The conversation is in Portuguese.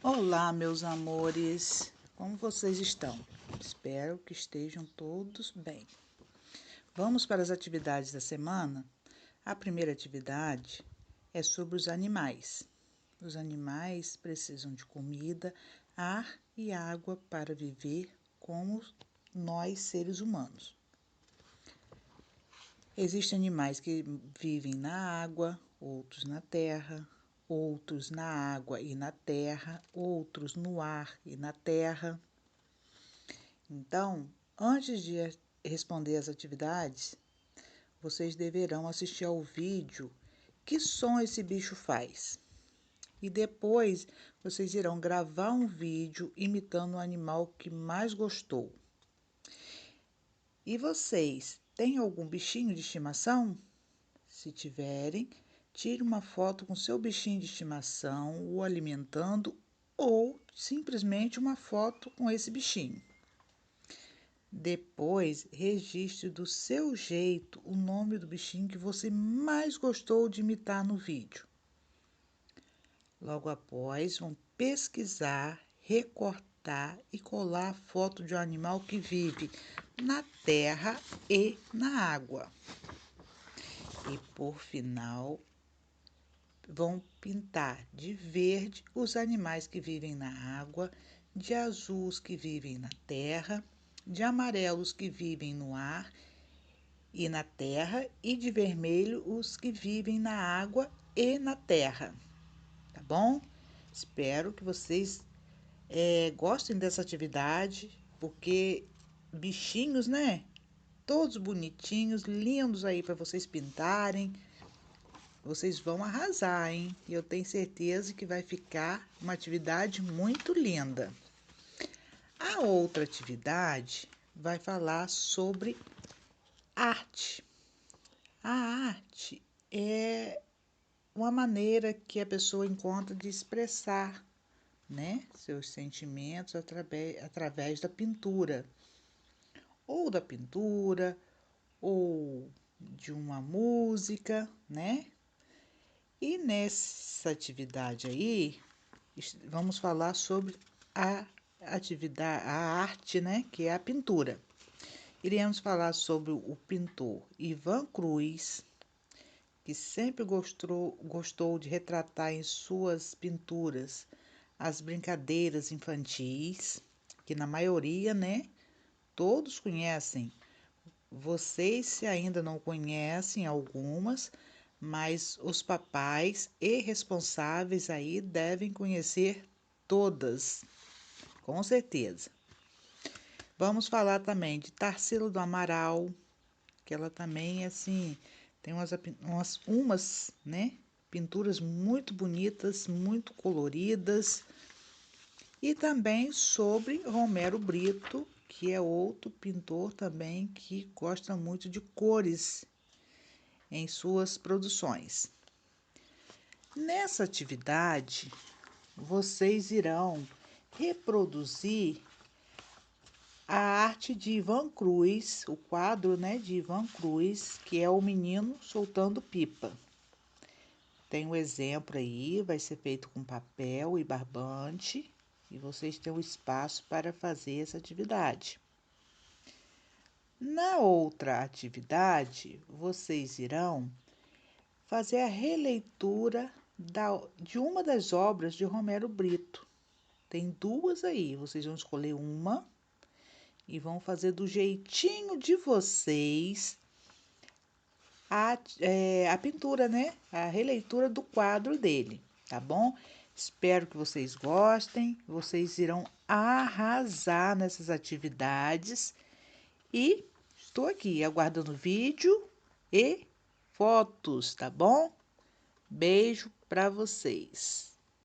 Olá, meus amores, como vocês estão? Espero que estejam todos bem. Vamos para as atividades da semana? A primeira atividade é sobre os animais. Os animais precisam de comida, ar e água para viver como nós, seres humanos. Existem animais que vivem na água, outros na terra, outros na água e na terra, outros no ar e na terra. Então, antes de responder as atividades, vocês deverão assistir ao vídeo Que som esse bicho faz? E depois vocês irão gravar um vídeo imitando o animal que mais gostou. E vocês têm algum bichinho de estimação? Se tiverem, tire uma foto com seu bichinho de estimação, o alimentando ou simplesmente uma foto com esse bichinho. Depois, registre do seu jeito o nome do bichinho que você mais gostou de imitar no vídeo. Logo após, vão pesquisar, recortar e colar a foto de um animal que vive na terra e na água. E por final, vão pintar de verde os animais que vivem na água, de azul os que vivem na terra, de amarelo os que vivem no ar e na terra, e de vermelho os que vivem na água e na terra. Tá bom? Espero que vocês gostem dessa atividade, porque bichinhos, né? Todos bonitinhos, lindos aí para vocês pintarem. Vocês vão arrasar, hein? E eu tenho certeza que vai ficar uma atividade muito linda. A outra atividade vai falar sobre arte. A arte é uma maneira que a pessoa encontra de expressar, né, seus sentimentos através da pintura. Ou da pintura, ou de uma música, né? E nessa atividade aí, vamos falar sobre a atividade, a arte, né, que é a pintura. Iremos falar sobre o pintor Ivan Cruz, que sempre gostou de retratar em suas pinturas as brincadeiras infantis, que na maioria, né, todos conhecem. Vocês, se ainda não conhecem algumas, mas os papais e responsáveis aí devem conhecer todas, com certeza. Vamos falar também de Tarsila do Amaral, que ela também, assim, tem umas, né, pinturas muito bonitas, muito coloridas. E também sobre Romero Brito, que é outro pintor também que gosta muito de cores em suas produções. Nessa atividade, vocês irão reproduzir a arte de Ivan Cruz, o quadro, né, de Ivan Cruz, que é o menino soltando pipa. Tem um exemplo aí, vai ser feito com papel e barbante, e vocês têm um espaço para fazer essa atividade. Na outra atividade, vocês irão fazer a releitura de uma das obras de Romero Brito. Tem duas aí, vocês vão escolher uma e vão fazer do jeitinho de vocês a pintura, né? A releitura do quadro dele, tá bom? Espero que vocês gostem, vocês irão arrasar nessas atividades e estou aqui aguardando vídeo e fotos, tá bom? Beijo para vocês.